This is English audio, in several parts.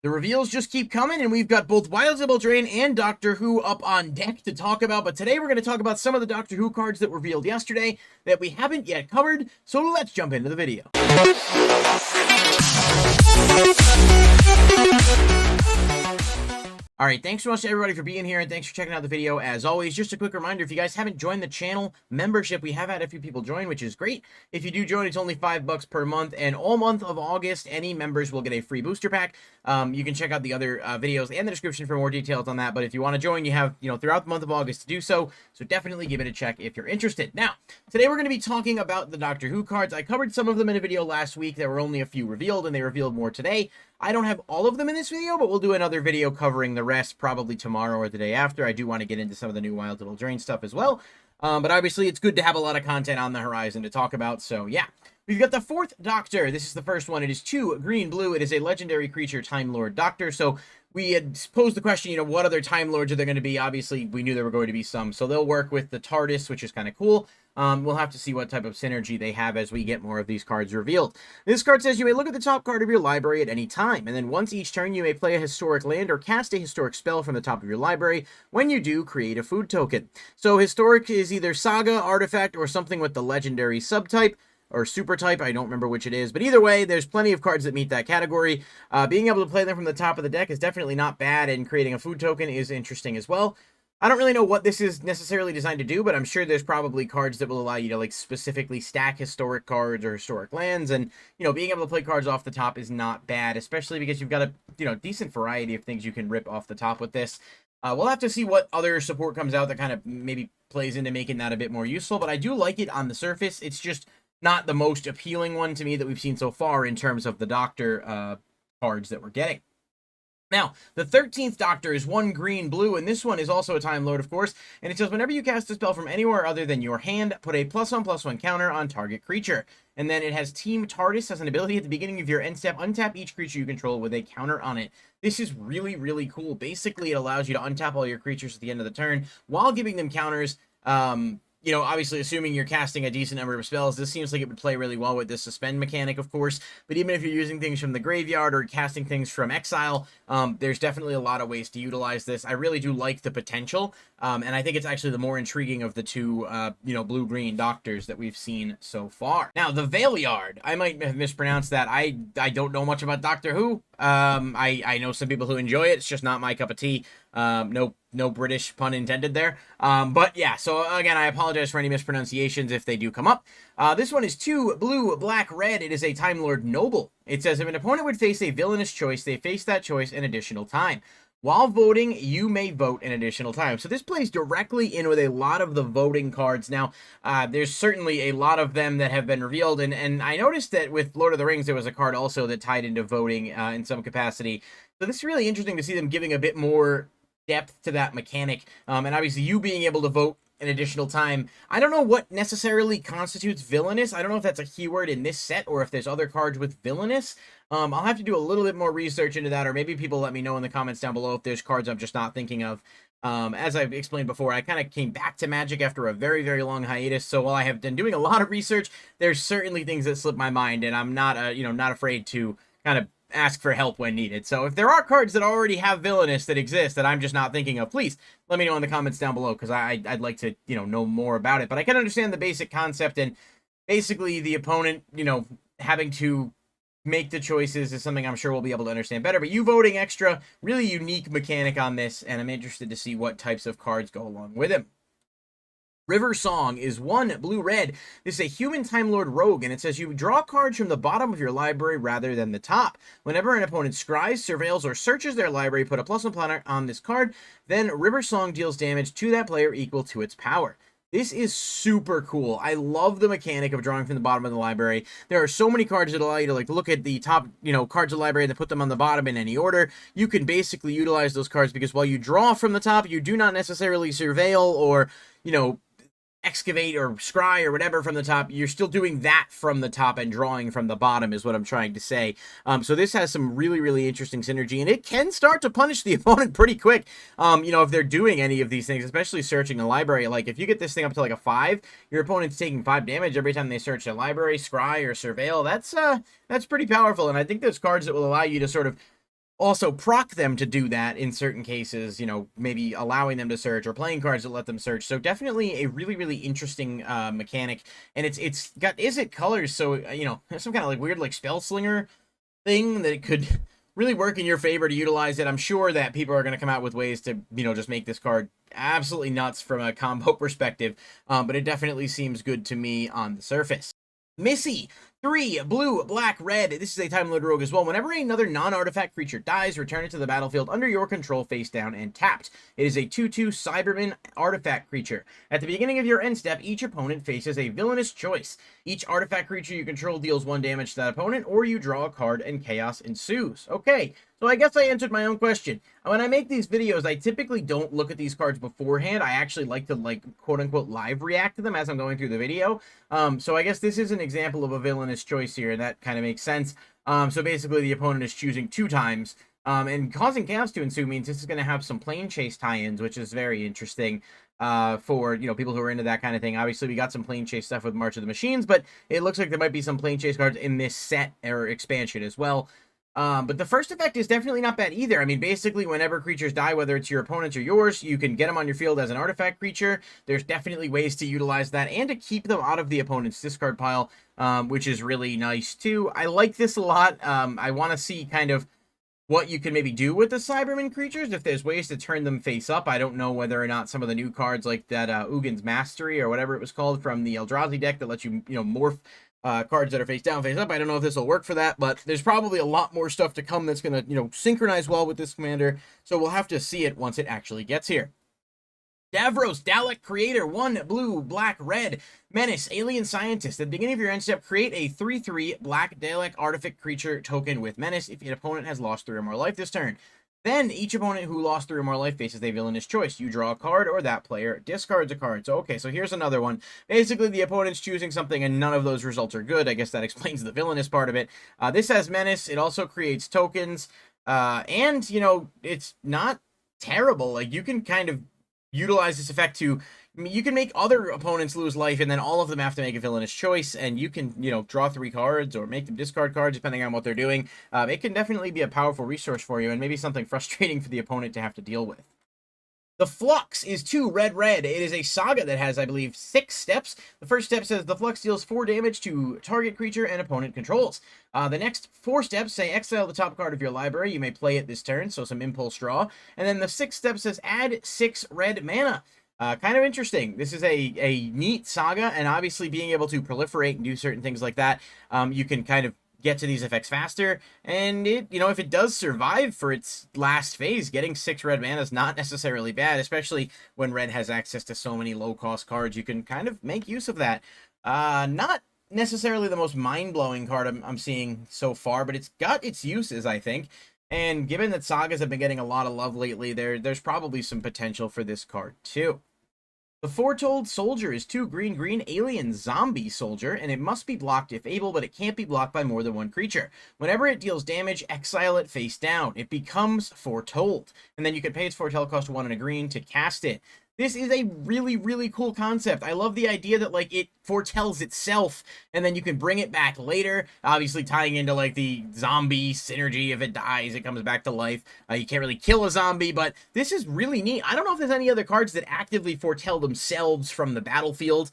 The reveals just keep coming, and we've got both Wilds of Eldraine and Doctor Who up on deck to talk about. But today we're going to talk about some of the Doctor Who cards that were revealed yesterday that we haven't yet covered. So let's jump into the video. Alright, thanks so much to everybody for being here, and thanks for checking out the video. As always, just a quick reminder, if you guys haven't joined the channel membership, we have had a few people join, which is great. If you do join, it's only $5 per month, and all month of August, any members will get a free booster pack. You can check out the other videos and the description for more details on that, but if you want to join, you have, throughout the month of August to do so, so definitely give it a check if you're interested. Now, today we're going to be talking about the Doctor Who cards. I covered some of them in a video last week. There were only a few revealed, and they revealed more today. I don't have all of them in this video, but we'll do another video covering the rest probably tomorrow or the day after. I do want to get into some of the new Wilds of Eldraine stuff as well. But obviously, it's good to have a lot of content on the horizon to talk about, so yeah. We've got the fourth Doctor. This is the first one. It is 2 green-blue. It is a legendary creature, Time Lord Doctor. So we had posed the question, what other Time Lords are there going to be? Obviously, we knew there were going to be some. So they'll work with the TARDIS, which is kind of cool. We'll have to see what type of synergy they have as we get more of these cards revealed. This card says you may look at the top card of your library at any time, and then once each turn you may play a historic land or cast a historic spell from the top of your library. When you do, create a food token. So historic is either saga, artifact, or something with the legendary subtype. Or super type, I don't remember which it is, but either way, there's plenty of cards that meet that category. Being able to play them from the top of the deck is definitely not bad, and creating a food token is interesting as well. I don't really know what this is necessarily designed to do, but I'm sure there's probably cards that will allow you to specifically stack historic cards or historic lands, and being able to play cards off the top is not bad, especially because you've got a decent variety of things you can rip off the top with this. We'll have to see what other support comes out that kind of maybe plays into making that a bit more useful, but I do like it on the surface. It's just not the most appealing one to me that we've seen so far in terms of the Doctor cards that we're getting. Now, the 13th Doctor is 1 green-blue, and this one is also a Time Lord, of course, and it says whenever you cast a spell from anywhere other than your hand, put a +1/+1 counter on target creature. And then it has Team TARDIS as an ability at the beginning of your end step. Untap each creature you control with a counter on it. This is really, really cool. Basically, it allows you to untap all your creatures at the end of the turn while giving them counters. Obviously, assuming you're casting a decent number of spells, this seems like it would play really well with this suspend mechanic, of course. But even if you're using things from the graveyard or casting things from exile, there's definitely a lot of ways to utilize this. I really do like the potential, and I think it's actually the more intriguing of the two, blue-green Doctors that we've seen so far. Now, the Valeyard. I might have mispronounced that. I don't know much about Doctor Who. I know some people who enjoy it. It's just not my cup of tea. No British pun intended there. But yeah, so again, I apologize for any mispronunciations if they do come up. This one is 2 blue, black, red. It is a Time Lord Noble. It says if an opponent would face a villainous choice, they face that choice an additional time. While voting, you may vote an additional time. So this plays directly in with a lot of the voting cards. Now, there's certainly a lot of them that have been revealed, and I noticed that with Lord of the Rings, there was a card also that tied into voting in some capacity. So this is really interesting to see them giving a bit more depth to that mechanic, and obviously you being able to vote an additional time. I don't know what necessarily constitutes villainous. I don't know if that's a keyword in this set or if there's other cards with villainous. I'll have to do a little bit more research into that, or maybe people let me know in the comments down below if there's cards I'm just not thinking of. As I've explained before, I kind of came back to Magic after a very, very long hiatus, so while I have been doing a lot of research, there's certainly things that slip my mind, and I'm not, not afraid to kind of ask for help when needed. So if there are cards that already have villainous that exist that I'm just not thinking of, please let me know in the comments down below, because I'd like to, know more about it. But I can understand the basic concept, and basically the opponent, having to make the choices is something I'm sure we'll be able to understand better. But you voting extra, really unique mechanic on this, and I'm interested to see what types of cards go along with him. River Song is 1 blue-red. This is a human Time Lord rogue, and it says you draw cards from the bottom of your library rather than the top. Whenever an opponent scries, surveils, or searches their library, put a +1 counter on this card. Then River Song deals damage to that player equal to its power. This is super cool. I love the mechanic of drawing from the bottom of the library. There are so many cards that allow you to look at the top, cards of the library and put them on the bottom in any order. You can basically utilize those cards because while you draw from the top, you do not necessarily surveil or, excavate or scry or whatever from the top. You're still doing that from the top and drawing from the bottom is what I'm trying to say. So this has some really, really interesting synergy, and it can start to punish the opponent pretty quick, if they're doing any of these things, especially searching the library. Like, if you get this thing up to a 5, your opponent's taking 5 damage every time they search the library, scry, or surveil. That's pretty powerful, and I think there's cards that will allow you to sort of also proc them to do that in certain cases, you know, maybe allowing them to search or playing cards that let them search. So definitely a really, really interesting mechanic. And it's got Izzet colors, so, you know, some kind of like weird like spell slinger thing that could really work in your favor to utilize it. I'm sure that people are going to come out with ways to, you know, just make this card absolutely nuts from a combo perspective, but it definitely seems good to me on the surface. Missy, 3 blue, black, red. This is a Time Lord Rogue as well. Whenever another non-artifact creature dies, return it to the battlefield under your control face down and tapped. It is a 2/2 Cyberman artifact creature. At the beginning of your end step, each opponent faces a villainous choice. Each artifact creature you control deals 1 damage to that opponent, or you draw a card and chaos ensues. Okay, so I guess I answered my own question. When I make these videos, I typically don't look at these cards beforehand. I actually like to, like, quote-unquote live react to them as I'm going through the video. So I guess this is an example of a villainous choice here, and that kind of makes sense. So basically the opponent is choosing 2 times, and causing chaos to ensue means this is going to have some plane chase tie-ins, which is very interesting for, you know, people who are into that kind of thing. Obviously, we got some plane chase stuff with March of the Machines, but it looks like there might be some plane chase cards in this set or expansion as well. But the first effect is definitely not bad either. I mean, basically, whenever creatures die, whether it's your opponent's or yours, you can get them on your field as an artifact creature. There's definitely ways to utilize that and to keep them out of the opponent's discard pile, which is really nice too. I like this a lot. I want to see kind of what you can maybe do with the Cyberman creatures, if there's ways to turn them face up. I don't know whether or not some of the new cards like that Ugin's Mastery or whatever it was called from the Eldrazi deck that lets you, you know, morph cards that are face down, face up. I don't know if this will work for that, but there's probably a lot more stuff to come that's going to, you know, synchronize well with this commander. So we'll have to see it once it actually gets here. Davros, Dalek Creator, 1 blue, black, red, Menace, Alien Scientist. At the beginning of your end step, create a 3/3 black Dalek artifact creature token with Menace if your opponent has lost 3 or more life this turn. Then, each opponent who lost 3 or more life faces a villainous choice. You draw a card, or that player discards a card. So, okay, so here's another one. Basically, the opponent's choosing something, and none of those results are good. I guess that explains the villainous part of it. This has Menace. It also creates tokens. And, you know, it's not terrible. Like, you can kind of utilize this effect to, I mean, you can make other opponents lose life, and then all of them have to make a villainous choice, and you can, you know, draw 3 cards or make them discard cards depending on what they're doing. It can definitely be a powerful resource for you, and maybe something frustrating for the opponent to have to deal with. The Flux is 2 red, red. It is a saga that has, I believe, 6 steps. The first step says the Flux deals 4 damage to target creature and opponent controls. The next 4 steps say exile the top card of your library. You may play it this turn, so some impulse draw. And then the 6th step says add 6 red mana. Kind of interesting. This is a neat saga, and obviously being able to proliferate and do certain things like that, you can kind of get to these effects faster, and it, you know, if it does survive for its last phase, getting 6 red mana is not necessarily bad, especially when red has access to so many low-cost cards. You can kind of make use of that. Not necessarily the most mind-blowing card I'm seeing so far, but it's got its uses, I think. And given that sagas have been getting a lot of love lately, there's probably some potential for this card too. The Foretold Soldier is 2 green, green alien zombie soldier, and it must be blocked if able, but it can't be blocked by more than 1 creature. Whenever it deals damage, exile it face down. It becomes Foretold, and then you can pay its foretell cost 1 and a green to cast it. This is a really, really cool concept. I love the idea that, like, it foretells itself, and then you can bring it back later, obviously tying into, like, the zombie synergy. If it dies, it comes back to life. You can't really kill a zombie, but this is really neat. I don't know if there's any other cards that actively foretell themselves from the battlefield.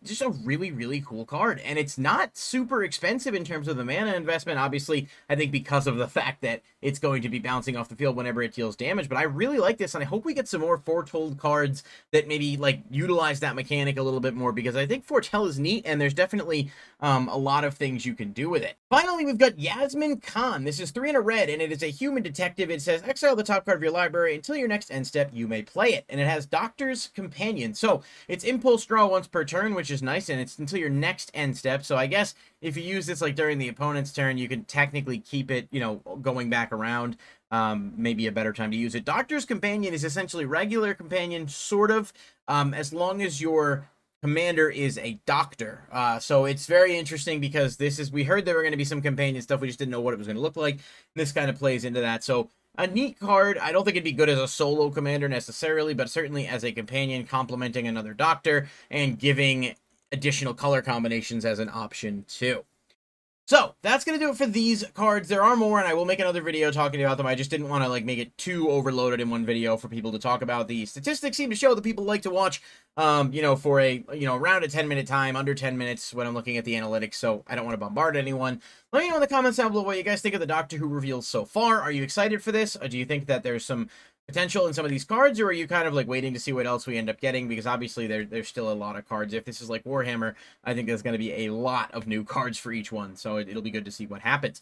Just a really, really cool card, and it's not super expensive in terms of the mana investment, obviously, I think because of the fact that it's going to be bouncing off the field whenever it deals damage, but I really like this, and I hope we get some more Foretold cards that maybe, like, utilize that mechanic a little bit more, because I think Foretell is neat, and there's definitely a lot of things you can do with it. Finally, we've got Yasmin Khan. This is 3 and a red, and it is a human detective. It says, exile the top card of your library. Until your next end step, you may play it, and it has Doctor's Companion. So, it's impulse draw once per turn, which is nice, and it's until your next end step. So I guess if you use this like during the opponent's turn, you can technically keep it, you know, going back around. Maybe a better time to use it. Doctor's Companion is essentially regular companion, sort of, as long as your commander is a doctor. So it's very interesting because this is, we heard there were going to be some companion stuff, we just didn't know what it was going to look like. This kind of plays into that. So a neat card. I don't think it'd be good as a solo commander necessarily, but certainly as a companion, complementing another doctor and giving additional color combinations as an option too. So that's gonna do it for these cards. There are more, and I will make another video talking about them. I just didn't want to like make it too overloaded in one video for people to talk about. The statistics seem to show that people like to watch, you know, for a around a 10-minute time, under 10 minutes when I'm looking at the analytics. So I don't want to bombard anyone. Let me know in the comments down below what you guys think of the Doctor Who reveals so far. Are you excited for this? Or do you think that there's some potential in some of these cards, or are you kind of like waiting to see what else we end up getting? Because obviously there's still a lot of cards. If this is like Warhammer, I think there's going to be a lot of new cards for each one, so it'll be good to see what happens.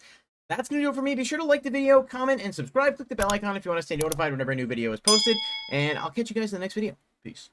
That's going to do it for me. Be sure to like the video, comment, and subscribe. Click the bell icon if you want to stay notified whenever a new video is posted, and I'll catch you guys in the next video. Peace.